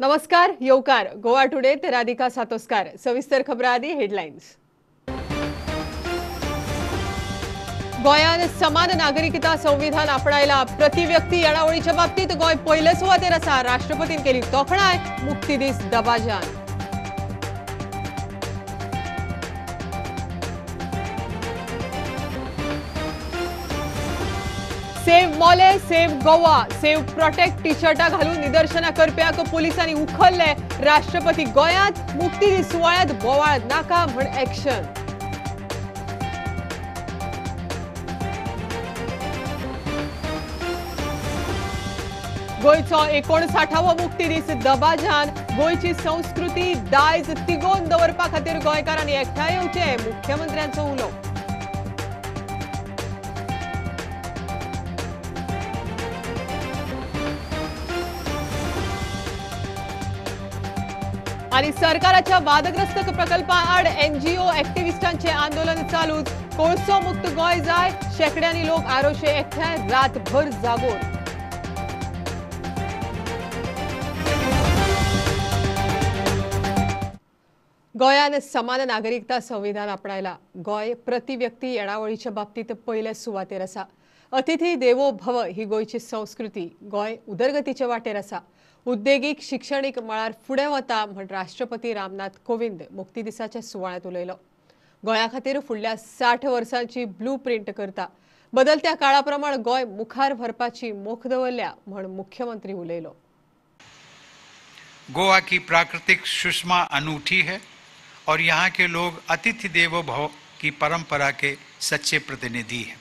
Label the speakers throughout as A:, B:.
A: नमस्कार येवकार गोवा टुडे ते राधिका सातोस्कार सविस्तर खबरां आदी हेडलायन्स गोंयान समान नागरिकता संविधान आपणायला प्रति व्यक्ती येणावळीच्या बाबतीत गोंय पयले सुवातेर आसा राष्ट्रपतीन केली तोखणाय मुक्ती दीस दबाजान save Mollem save Goa save protect टी शर्टा घालून निदर्शना करप्याक पुलिसांनी उखलले राष्ट्रपती गोंयांत मुक्ती दीस सुवाळ्यात बोवाळ नाका म्हण एक्शन गोयचो 59वो मुक्ती दीस दबाजान गोयची संस्कृती दायज तिगोवन दवरपा खातीर गोंयकारांनी एकठांय येवचे मुख्यमंत्र्यांचो उलो आणि सरकाराच्या वादग्रस्त प्रकल्पाआड एनजीओ एक्टिविस्टांचे आंदोलन चालूच कोळसो मुक्त गोंय जाय शेकड्यांनी लोक आरोशे एकठांय रातभर जागोर गोंयान समान नागरिकता संविधान आपणायला गोंय प्रति व्यक्ती येणावळीच्या बाबतीत पयले सुवातेर आसा अतिथी देवो भव ही गोंयची संस्कृती गोंय उदरगतीचे वाटेर आसा उद्देगीक शिक्षणीक मळार फुडें वता म्हण राष्ट्रपती रामनाथ कोविंद मुक्ती दिसाच्या सुवाळ्यात उलयलो गोंया खातीर फुडल्या 60 वर्सांची ब्लू प्रिंट करता बदलत्या काळा प्रमाण गोंय मुखार व्हरपाची मोख दवरल्या म्हण मुख्यमंत्री उलयलो
B: गोवा की प्राकृतिक सुषमा अनूठी है और यहाँ के लोग अतिथि देवो भव की परंपरा के सच्चे प्रतिनिधि हैं।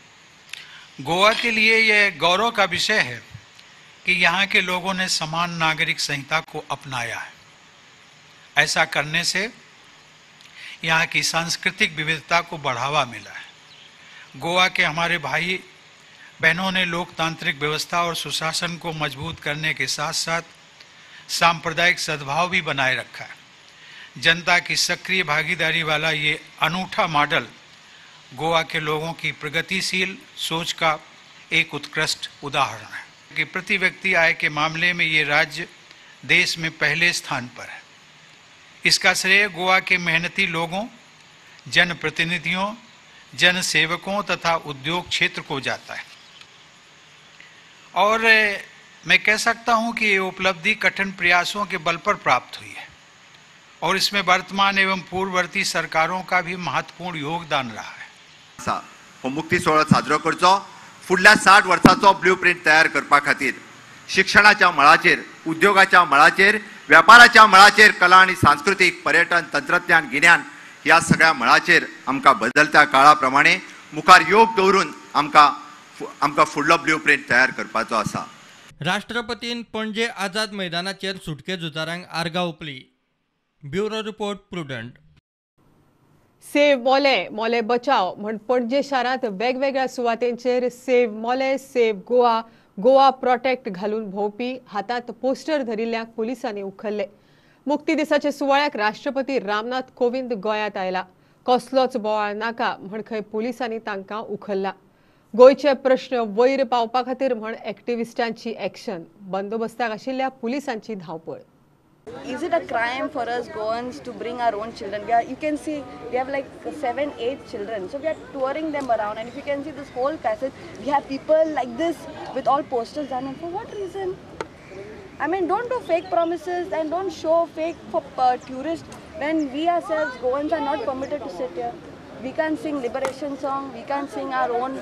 B: गोवा के लिए यह गौरव का विषय है कि यहाँ के लोगों ने समान नागरिक संहिता को अपनाया है। ऐसा करने से यहाँ की सांस्कृतिक विविधता को बढ़ावा मिला है। गोवा के हमारे भाई बहनों ने लोकतांत्रिक व्यवस्था और सुशासन को मजबूत करने के साथ साथ सांप्रदायिक सद्भाव भी बनाए रखा है। जनता की सक्रिय भागीदारी वाला ये अनूठा मॉडल गोवा के लोगों की प्रगतिशील सोच का एक उत्कृष्ट उदाहरण है कि प्रति व्यक्ति आय के मामले में ये राज्य देश में पहले स्थान पर है। इसका श्रेय गोवा के मेहनती लोगों, जनप्रतिनिधियों, जनसेवकों तथा उद्योग क्षेत्र को जाता है और मैं कह सकता हूं कि ये उपलब्धि कठिन प्रयासों के बल पर प्राप्त हुई है और इसमें वर्तमान एवं पूर्ववर्ती सरकारों का भी महत्वपूर्ण योगदान रहा है।
C: हो मुक्ती सोहळा साजरो करचो फुडल्या 60 वर्सांचो ब्लू प्रिंट तयार करपा खातीर शिक्षणाच्या मळाचेर उद्योगाच्या मळाचेर व्यापाराच्या मळाचेर कला आणि सांस्कृतिक पर्यटन तंत्रज्ञान गिन्यान ह्या सगळ्या मळाचेर आमकां बदलत्या काळा प्रमाणे मुखार योग दवरून आमकां फुडलो ब्लू प्रिंट तयार करपाचो आसा।
D: राष्ट्रपतीन पणजे आझाद मैदानाचेर सुटके झुजारांक आर्गां ओंपली। Bureau report Prudent.
A: Save Mollem Mollem बचाव म्हण पणजे शारांत वेगवेगळ्या सुवातेंचेर save Mollem save Goa Goa protect घालून भोंवपी हातांत पोस्टर धरिल्ल्यांक पुलिसांनी उखल्ले मुक्ती दिसाच्या सुवाळ्याक राष्ट्रपती रामनाथ कोविंद गोंयांत आयला कसलोच बोवाळ नाका म्हण खंय पुलिसांनी तांकां उखल्ला गोंयचे प्रश्न वयर पावपा खातीर म्हण एक्टिविस्टांची एक्शन बंदोबस्ताक आशिल्ल्या पुलिसांची धांवपळ
E: Is it a crime for us Goans to bring our own children? You can see we have like 7-8 children, so we are touring them around, and if you can see this whole passage, we have people like this with all posters done. And for what reason? I mean, don't do fake promises and don't show fake for tourists when we ourselves Goans are not permitted to sit here. We can't sing liberation song, we can't sing our own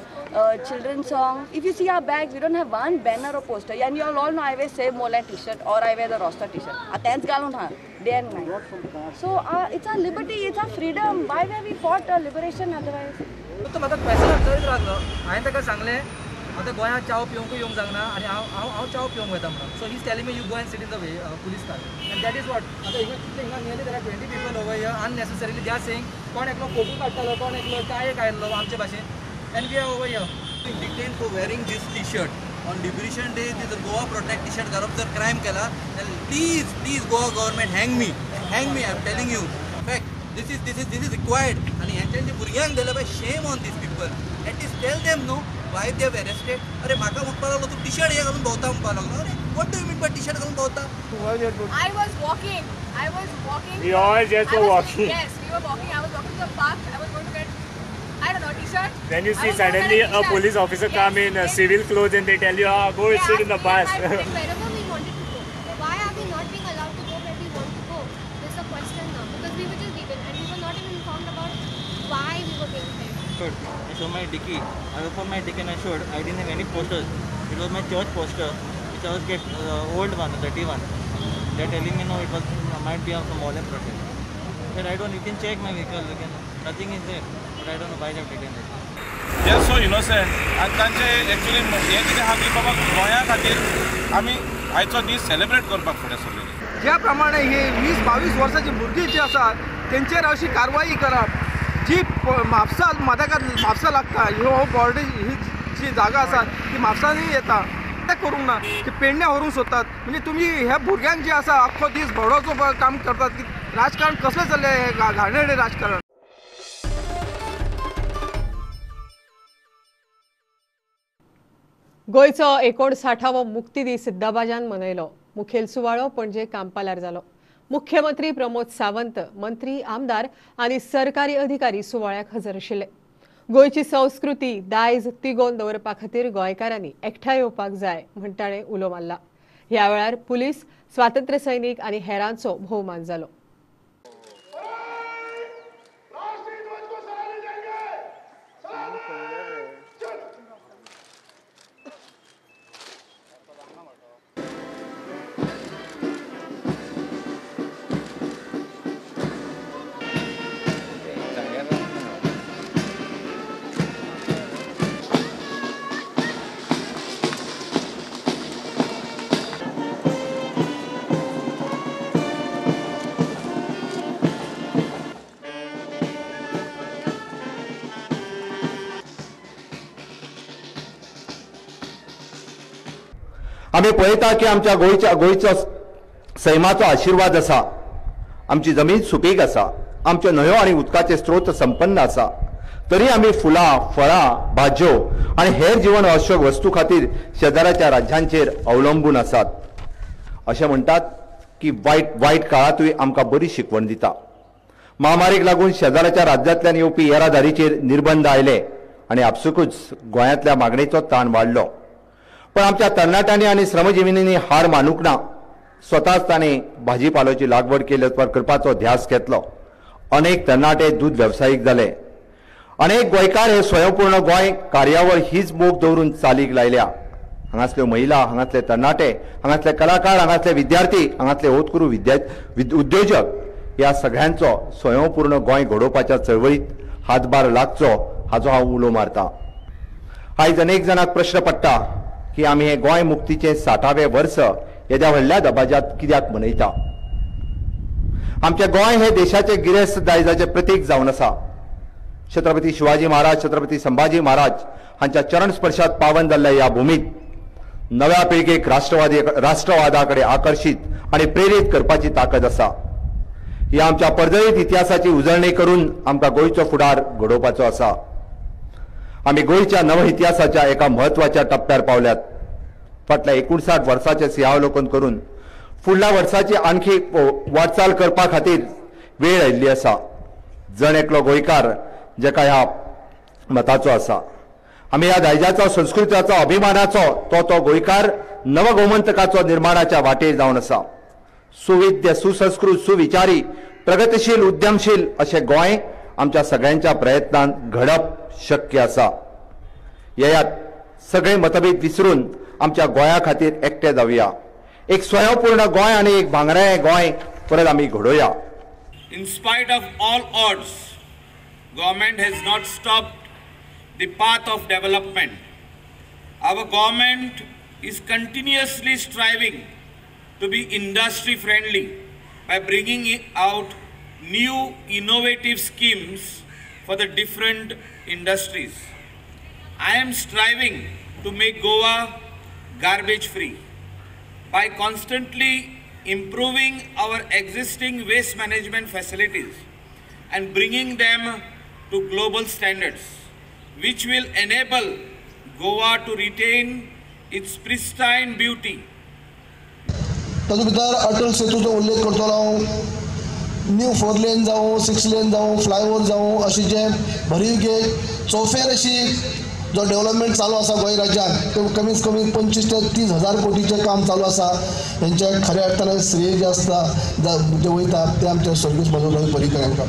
E: children's song. If you see our bags, we don't have one banner or poster. And you all know I wear Save Mola t-shirt or I wear the Roster t-shirt. Thanks galon ha, day and night. So it's our liberty, it's our freedom. Why were we fought liberation otherwise?
F: तो म्हाका question चलत रावलो हांवें ताका सांगलें आतां गोंयांत चाव पिवंकूय येवंक जायना आनी हांव चाव पिवंक वयता म्हणून so he is telling me you go and sit in the way police car end that is what आतां हिंगा nearly there are 20 people over here unnecessarily they are saying कोण एकलो फोटो काडटालो कोण एकलो काय काडलो आमचे भाशेन and we are over here
G: detained for wearing this t-shirt on liberation day. The Goa protect t-shirt घालप जर crime केला then please Goa government hang me I'm telling you fact this is required and ह्यांच्या भुरग्यांक दिले bye shame on these people at least tell them no why they have arrested. अरे म्हाका म्हणपाक लागलो तू टी शर्ट हे घालून भोंवता म्हणपाक लागलो अरे what do you mean by T shirt घालून भोंवता
H: I was walking.
I: We all just were walking.
H: Yes, we were walking. I was walking to the park. I was going to get, I don't know, t-shirt.
I: Then you see suddenly a police officer come in civil clothes and they tell you, oh, go and sit in the bus.
J: Wherever we wanted to go. Why are we not being allowed to go where we want to go? There's a question now. Because we were just leaving and we were not even informed about why we were being there.
G: I showed my dicky. I opened my dicky and I showed I didn't have any posters. It was my church poster, which I was kept old one, the dirty one. They're telling me no, it was might be some Molen protest. But I don't. You can check my vehicle. You can. Nothing is there. But I don't know why they've taken it.
K: They are so innocent. And तांचे actually हे कितें आहा की बाबा गोंया खातीर आमी आयचो दीस सेलिब्रेट करपाक फुडें सरलेले.
F: ज्या प्रमाणे हे 20-22 वर्साची भुरगीं जी आसात तेंचेर अशी कारवाई करप जी म्हापसा लागता ह्यो बॉर्डर ही जी जागा आसा ती म्हापसांनी येता ते करूंक ना ते पेडण्या व्हरूंक सोदतात म्हणजे तुमी ह्या भुरग्यांक जे आसा आख्खो दीस भोडोचो काम करतात की राजकारण कसलें चल्लें हें घाणेरडें राजकारण.
A: गोंयचो 59वो मुक्ती दीस दबाज्यान मनयलो. मुखेल सुवाळो पणजे कांपालार जालो. मुख्यमंत्री प्रमोद सावंत, मंत्री, आमदार आनी सरकारी अधिकारी सुवाळ्याक हजर आशिल्ले. गोंयची संस्कृती दायज तिगोवन दवरपा खातीर गोंयकारांनी एकठांय येवपाक जाय म्हण ताणें उलो मारला. ह्या वेळार पुलीस, स्वातंत्र्य सैनीक आनी हेरांचो भोवमान जालो.
L: आम्ही पळयता की आमच्या गोंयचो सैमाचो आशिर्वाद आसा. आमची जमीन सुपीक आसा. आमच्यो न्हंयो आनी उदकाचे स्त्रोत संपन्न आसा. तरी आमी फुलां, फळां, भाज्यो आनी हेर जीवन आवश्यक वस्तू खातीर शेजाऱ्याच्या राज्यांचेर अवलंबून आसात. अशें म्हणटात की वायट काळातूय आमकां बरी शिकवण दिता. महामारीक लागून शेजाऱ्याच्या राज्यांतल्यान येवपी येरादारीचेर निर्बंध आयले आनी आपसूकच गोंयांतल्या मागणेचो ताण वाडलो. पण आमच्या तरणाट्यांनी आनी श्रमजिवींनी हार मानूंक ना. स्वताच ताणें भाजीपाल्याची लागवड करपाचो ध्यास घेतलो. अनेक तरणाटे दूध वेवसायीक जाले. अनेक गोंयकार हे स्वयंपूर्ण गोंय कार्यावळ हीच मोख दवरून चालीक लायल्या. हांगासल्यो महिला, हांगासले तरणाटे, हांगासले कलाकार, हांगासले विद्यार्थी, हांगासले होतकरू उद्योजक ह्या सगळ्यांचो स्वयंपूर्ण गोंय घडोवपाच्या चळवळीत हातभार लागचो हाचो हांव उलो मारतां. आयज अनेक जाणांक प्रश्न पडटा की आमी हे गोंय मुक्तीचे 60वें वर्स येद्या व्हडल्या दबाज्यांत कित्याक मनयता. आमचें गोंय हे देशाचे गिरेस्त दायजाचे प्रतीक जावन आसा. छत्रपती शिवाजी महाराज, छत्रपती संभाजी महाराज हांच्या चरण स्पर्शात पावन जाल्ल्या ह्या भूमीत नव्या पिळगेक राष्ट्रवादा कडेन आकर्षित आनी प्रेरीत करपाची ताकद आसा. ह्या आमच्या परजळीत इतिहासाची उजळणी करून आमकां गोंयचो फुडार घडोवपाचो आसा. आमी गोंयच्या नव इतिहासाच्या एका म्हत्वाच्या टप्प्यार पावल्यात. फाटल्या 59 वर्सांचे सिंहावलोकन करून फुडल्या वर्साची आणखी वाटचाल करपा खातीर वेळ आयिल्ली आसा. जण एकलो गोंयकार जेका ह्या मताचो आसा. आमी ह्या दायजाचो, संस्कृतीचो, अभिमानाचो तो गोंयकार नवगोमंतकाचो निर्माणाच्या वाटेर जावन आसा. सुविद्य, सुसंस्कृत, सुविचारी, प्रगतीशील, उद्यमशील अशें गोंय आमच्या सगळ्यांच्या प्रयत्नान घडप शक्य आसा. येयात सगळे मतभेद विसरून आमच्या गोंया खातीर एकटे जावया. एक स्वयंपूर्ण गोंय आनी एक भांगरायें गोंय परत आमी घडोवया.
K: In spite of all odds, government has not stopped the path of development. Our government is continuously striving to be industry friendly by bringing out new innovative schemes for the different industries. I am striving to make Goa garbage free by constantly improving our existing waste management facilities and bringing them to global standards, which will enable Goa to retain its pristine beauty.
M: तातूंत भितर अटल सेतूचो उल्लेख करतलो हांव. New 4 लेन जावं 6 लेन जावं flyover जावं अशी जे भरीव चौफेर अशी जो डेव्हलपमेंट चालू आसा गोंय राज्यांत ते कमीत कमी 25 ते 30 हजार कोटीचें काम चालू आसा. हेंचे खऱ्या अर्थान श्रेय जे आसता जे वयता ते आमचे सर्गेस्त मनोहर पर्रीकर हांकां.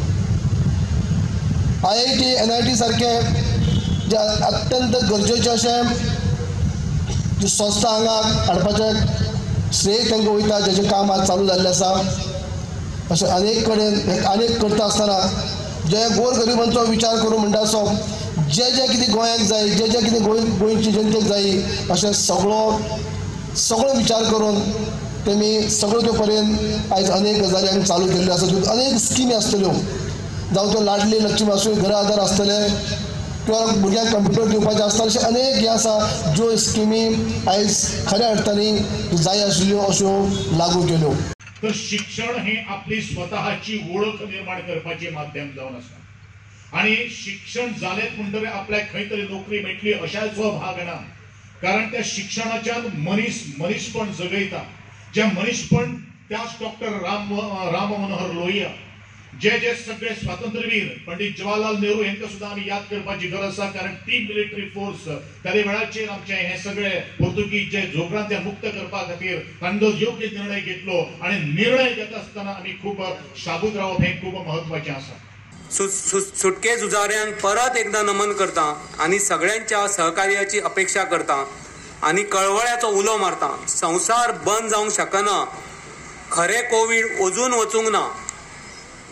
M: IIT NIT सारखे जे अत्यंत गरजेचे अशें जे संस्था हांगा हाडपाचें श्रेय तांकां वयता जेचें काम आज चालू जाल्लें आसा. अशें अनेक कडेन अनेक करता आसतना जे गोरगरिबांचो विचार करूं म्हणटा असो जे कितें गोंयाक जाय जे कितें गोंयची जनतेक जाय अशें सगळो विचार करून तेमी सगळ्यो त्यो पर्यंत आयज अनेक गजाली हांगा चालू केल्ल्यो आसा. तितूंत अनेक स्किमी आसतल्यो जावं त्यो लाडली लक्ष्मी आसूं घर आदार आसतले किंवा भुरग्यांक कंप्युटर दिवपाचें आसता अशें अनेक हें आसा ज्यो स्किमी आयज खऱ्या अर्थांनी जाय आशिल्ल्यो अश्यो लागू केल्यो.
N: तर शिक्षण हे आपली स्वतःची ओळख निर्माण करपाचें माध्यम जावन आसा आणि शिक्षण जालेत म्हणटकीर आपल्याक खंय तरी नोकरी मेळटली अशाचो भाग ना. कारण त्या शिक्षणाच्यान मनीसपण जगयता. जे मनीसपण त्याच डॉक्टर राम मनोहर लोहिया जे सगळे स्वातंत्र्यवीर पंडित जवाहरलाल नेहरू यांना सुद्धा आम्ही याद करपाची गरज आसा. कारण ती मिलिटरी फोर्स त्या वेळाचेर आमचे हे सगळे पोर्तुगीज जे झोगडांक ते मुक्त करपा खातीर तांणी योग्य निर्णय घेतलो आणि निर्णय घेत असताना आम्ही खूप शाबूत रावप हे खूप महत्वाचे आसा.
O: सुटके झुजाऱ्यांक परत एकदा नमन करता आणि सगळ्यांच्या सहकार्याची अपेक्षा करता आणि कळवळ्याचो उलो मारता. संसार बंद जावंक शकना. खरे कोविड अजून वचूंक ना.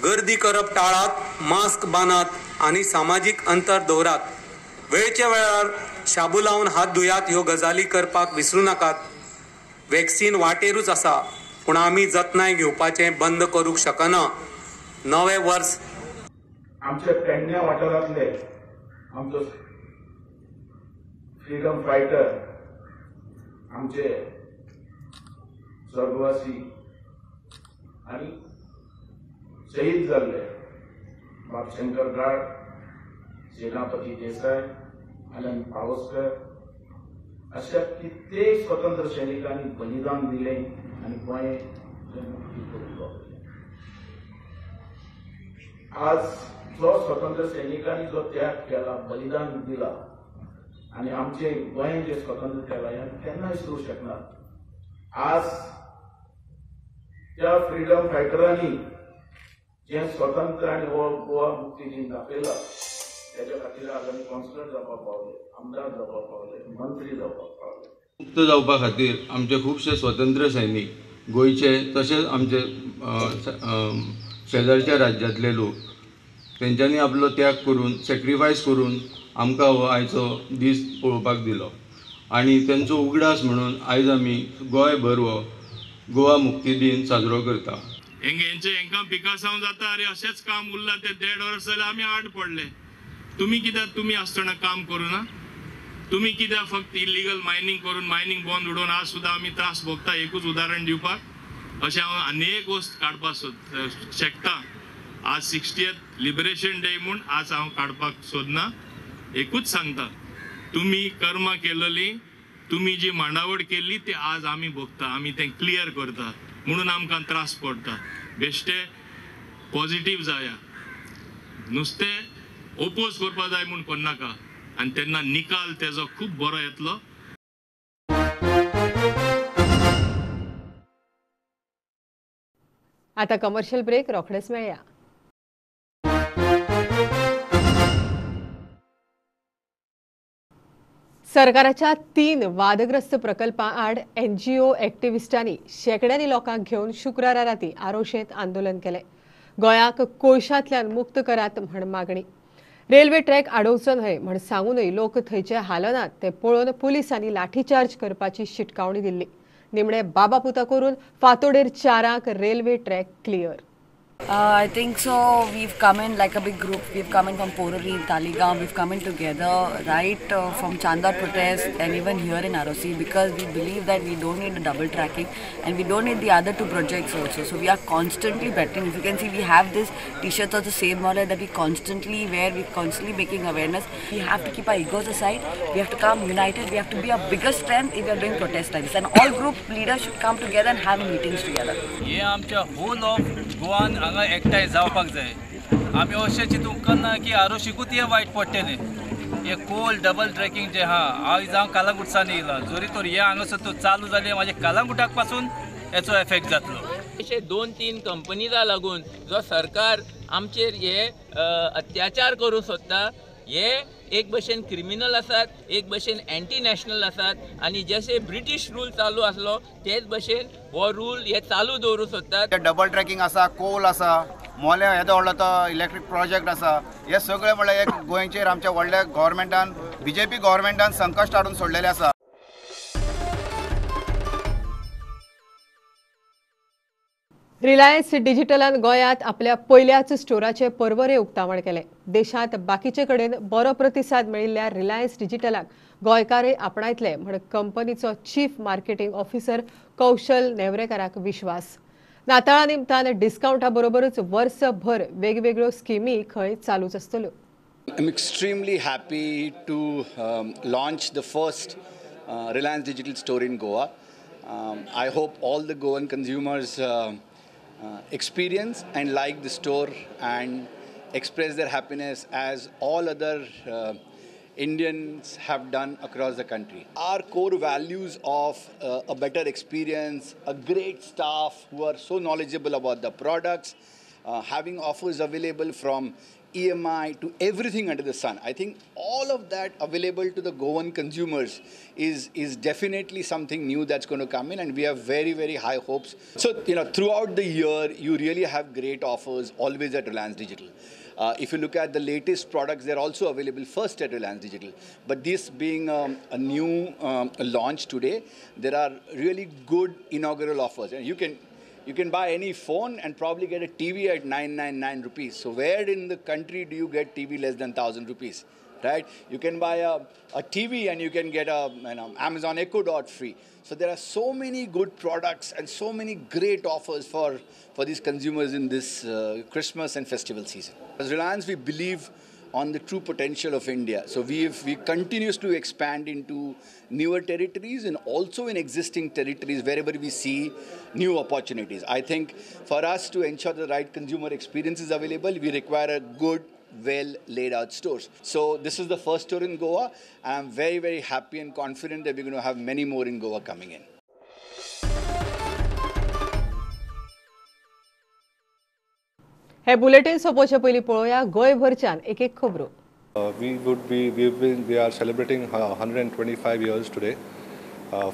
O: गर्दी करप टाळात, मास्क बांदात आणि सामाजिक अंतर दवरात. वेळच्या वेळार शाबू लावन हात धुयात. ह्यो गजाली करपाक विसरू नाकात. वॅक्सीन वाटेरूच आसा पूण आमी जतनाय घेवपाचें बंद करूंक शकना. नवे वर्स
P: आमच्या पेडण्या वाठारांतले आमचो फ्रीडम फायटर आमचे स्वर्गवासी आणि शहीद जाल्ले बापशंकर गाड, सेनापती देसाय, अलन पावसकर अशा कित्येक स्वतंत्र सैनिकांनी बलिदान दिले आणि गोंय मुक्ती करून. आज जो स्वतंत्र सैनिकांनी जो त्याग केला, बलिदान दिला आणि आमचे गोंय जे स्वतंत्र केला हे केन्ना विसरू शकना. आज त्या फ्रीडम फायटरांनी जे स्वतंत्र आणि गोवा मुक्ती दिन दाखयला त्याच्या खातीर आज आमी कॉन्स्टंट जावपाक पावले, आमदार जावपाक पावले, मंत्री जावपाक पावले.
Q: मुक्त जावपा खातीर आमचे खुबशे स्वतंत्र सैनीक गोंयचे तशेंच आमचे शेजारच्या राज्यांतले लोक तेंच्यांनी आपलो त्याग करून सॅक्रिफायस करून आमकां हो आयचो दीस पळोवपाक दिलो आणि तेंचो उगडास म्हणून आयज आमी गोंयभर हो गोवा मुक्ती दिन साजरो करता.
R: हेंकां पिकासांव जाता अरे अशेंच काम उरलां ते 1.5 वर्स जाल्यार आमी आड पडले. तुमी कित्याक तुमी आसतना काम करूना? तुमी कित्याक फक्त इलिगल मायनिंग करून मायनिंग बंद उडोवन आज सुद्दां आमी त्रास भोगता. एकूच उदाहरण दिवपाक अशें हांव अनेक वस्त काडपाक शकता. आज 60th लिबरेशन डे म्हूण आज हांव काडपाक सोदना. एकूच सांगता, तुमी कर्मां केलेली, तुमी जी मांडावळ केल्ली ती आज आमी भोगता. आमी तें क्लियर करता म्हणून आमकां त्रास पडटा. बेश्टे पॉझिटिव्ह जाया, नुस्तें ओपोज करपा जाय म्हूण करनाका आनी तेन्ना निकाल तेजो खूब बरो येतलो.
A: आता कमर्शियल ब्रेक रोखडेच मेळया. सरकाराच्या 3 वादग्रस्त प्रकल्पां आड NGO एक्टिविस्टांनी शेकड्यांनी लोकांक घेवन शुक्रारा राती आरोशेंत आंदोलन केलें. गोंयाक कोळशांतल्यान मुक्त करात म्हण मागणी. रेल्वे ट्रॅक आडोवचो न्हय म्हण सांगूनय लोक थंयचे हालनात ते पळोवन पुलिसांनी लाठीचार्ज करपाची शिटकावणी दिल्ली. निमणे बाबा पुता करून फातोडेर 4 railway track clear.
E: I think so. We've come in like a big group. We've come in from Porori, Taligaon. We've come in together, right from Chandar protest and even here in ROC, because we believe that we don't need a double tracking and we don't need the other two projects also. So we are constantly betting. If you can see, we have this T-shirts of the same model that we constantly wear. We're constantly making awareness. We have to keep our egos aside. We have to come united. We have to be our biggest strength if we are doing protests like this. And all group leaders should come together and have meetings together.
S: Yeah, आमच्या whole of गोवान हांगा एकठांय जावपाक जाय. आमी अशें चिंतूंक करना की आरोशिकूच हे वायट पडटलें. हे कोल डबल ट्रॅकिंग जे आहा आयज हांव कालांगुटसान येयला. जोरी तर हे हांगासर चालू जालें म्हाज्या कालांगुटाक पासून हेचो एफेक्ट जातलो.
T: अशे 2-3 कंपनीजा लागून जो सरकार आमचेर हे अत्याचार करूं सोदता, हे एक भशेन क्रिमिनल आसात, एक भशेन एंटी नॅशनल आसात आनी जशे ब्रिटीश रूल चालू आसलो तेच भशेन हो रूल हे चालू दवरूं सोदतात.
U: डबल ट्रॅकिंग आसा, कोल आसा, मोल्या येदो व्हडलो तो इलेक्ट्रीक प्रोजेक्ट आसा, हे सगळे म्हळ्यार एक गोंयचेर आमच्या व्हडल्या गव्हर्मेंटान BJP गव्हर्मेंटान संकश्ट हाडून सोडलेले आसा.
A: रिलायन्स डिजिटलान गोंयांत आपल्या पयल्याच स्टोराचे परवरे उक्तावण केले. देशांत बाकीचे कडेन बरो प्रतिसाद मेळिल्ल्या रिलायन्स डिजिटलाक गोंयकारय आपणायतले म्हण कंपनीचो चीफ मार्केटिंग ऑफिसर कौशल नेवरेकाराक विश्वास. नाताळा निमतान डिस्काउंटा बरोबरच वर्सभर वेगवेगळ्यो स्किमी खंय चालूच आसतल्यो.
V: I'm extremely happy to launch the first Reliance Digital store in Goa. I hope all the Goan consumers experience and like the store and express their happiness as all other Indians have done across the country. Our core values of a better experience, a great staff who are so knowledgeable about the products, having offers available from EMI to everything under the sun. I think all of that available to the Goan consumers is definitely something new that's going to come in, and we have very, very high hopes. So, throughout the year, you really have great offers always at Reliance Digital. If you look at the latest products, they're also available first at Reliance Digital. But this being a new launch today, there are really good inaugural offers. And you can buy any phone and probably get a TV at 999 rupees. So where in the country do you get TV less than 1,000 rupees, right? You can buy a TV and you can get a Amazon Echo Dot free. So there are so many good products and so many great offers for these consumers in this Christmas and festival season. As Reliance, we believe on the true potential of India. So we continues to expand into newer territories and also in existing territories wherever we see new opportunities. I think for us to ensure the right consumer experience is available, we require a good, well laid out stores. So this is the first store in Goa, and I'm very, very happy and confident that we're going to have many more in Goa coming in.
A: हे bulletin सोंपोवचे पयलीं पळोवया गोंयभरच्यान एक खबरो.
W: We are celebrating 125 years today.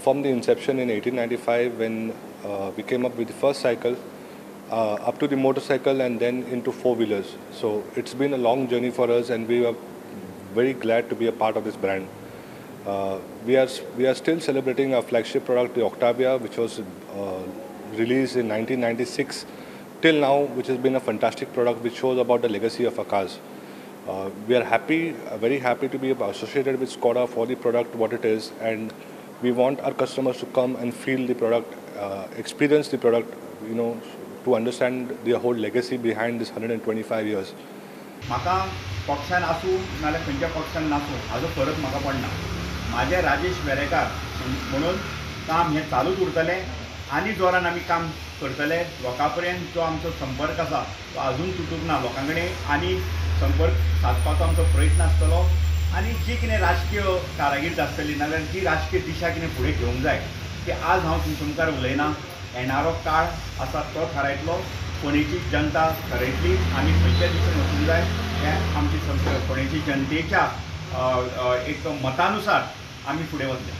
W: From the inception in 1895 when we came up with the first cycle, up to the motorcycle and then into four-wheelers. So it's been a long journey for us and we are very glad to be a part of this brand. We are still celebrating our flagship product, the Octavia, which was released in 1996 till now, which has been a fantastic product which shows about the legacy of our cars. We are very happy to be associated with Skoda for the product, what it is, and we want our customers to come and feel the product, experience the product, to understand the whole legacy behind this 125 years.
C: म्हाका पक्षान आसूं नाल्यार खंयच्या पक्षान नासूं हाजो फरक म्हाका पडना. म्हाजें राजेश वेरेकार म्हणून काम हें चालूच उरतलें आनी जोरान आमी काम करतले. लोकां पर्यंत जो आमचो संपर्क आसा तो आजून तुटूंक ना. लोकां कडेन आनी संपर्क सादपाचो आमचो प्रयत्न आसतलो आनी जी कितें राजकीय कारागीर आसतली नाल्यार जी राजकीय दिशा कितें फुडें घेवंक जाय ती आज हांव तुमचे मुखार उलयना. येणारो काळ आसा तो थारायतलो, फोंडेची जनता थारायतली आमी खंयच्या दिशेन वचूंक जाय हें आमची फोंडेची जनतेच्या एक मतानुसार आमी फुडें वतले.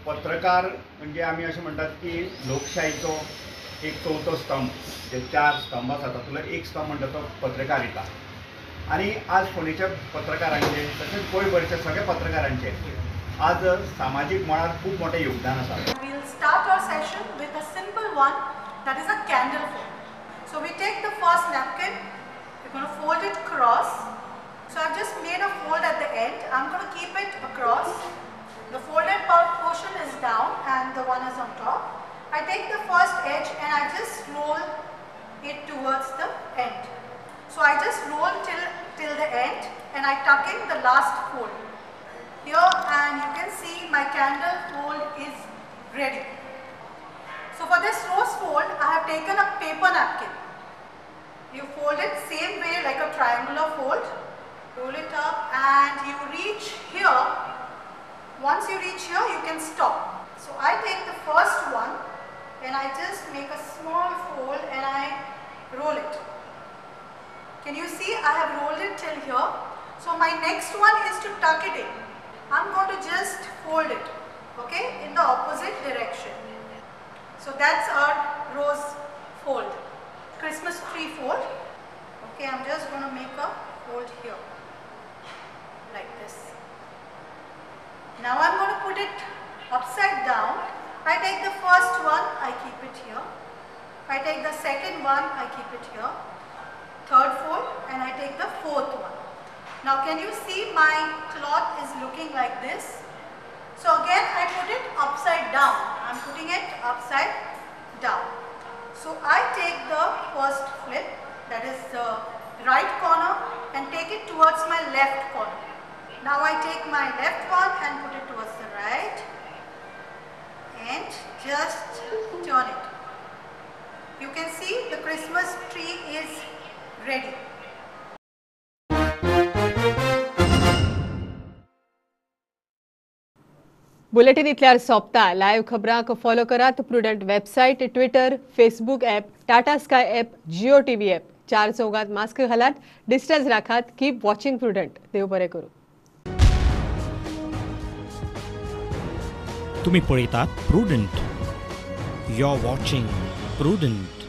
C: पत्रकार म्हणजे आमी अशें म्हणटात की लोकशायेचो एक चवथो स्तंभ, जे 4 स्तंभ आसा तातूंतलो एक स्तंभ म्हणटा तो पत्रकारिता. आनी आज फोंडेच्या पत्रकारांचे तशेंच गोंयभरच्या सगळ्या पत्रकारांचे आज सामाजीक मळार खूब मोठें योगदान आसा.
X: We'll start our session with a simple one, that is a candle flame.
B: So we take the first napkin, we're going to fold it across. So I've just made a fold at the end. I'm going to keep it across. The folded portion is down and the one is on top. I take the first edge and I just roll it towards the end. So I just roll till the end and I tuck in the last fold. Here, and you can see my candle fold is ready. So for this rose fold, I have taken a paper napkin. You fold it same way like a triangular fold. Roll it up and you reach here. Once you reach here, you can stop. So I take the first one and I just make a small fold and I roll it. Can you see I have rolled it till here? So my next one is to tuck it in. I'm going to just fold it, okay, in the opposite direction. So that's our rose fold, Christmas tree fold. Okay, I'm just going to make a fold here, like this. Now I'm going to put it upside down. I take the first one, I keep it here. I take the second one, I keep it here. Third fold, and I take the fourth one. Now can you see my cloth is looking like this? So again I put it upside down. I'm putting it upside down. So I take the first flip, that is the right corner, and take it towards my left corner. Now I take my left one and put it towards the right and just turn it. You can see the Christmas tree is ready.
A: Bulletin इतल्यार सोंपता. Live खबरांक follow करात Prudent website, Twitter, Facebook app, Tata Sky app, Jio TV app. 4 चौघात mask घालात, distance राखात. Keep watching Prudent. देव बरें करूं.
D: तुम्ही पळयतात Prudent. You are watching prudent.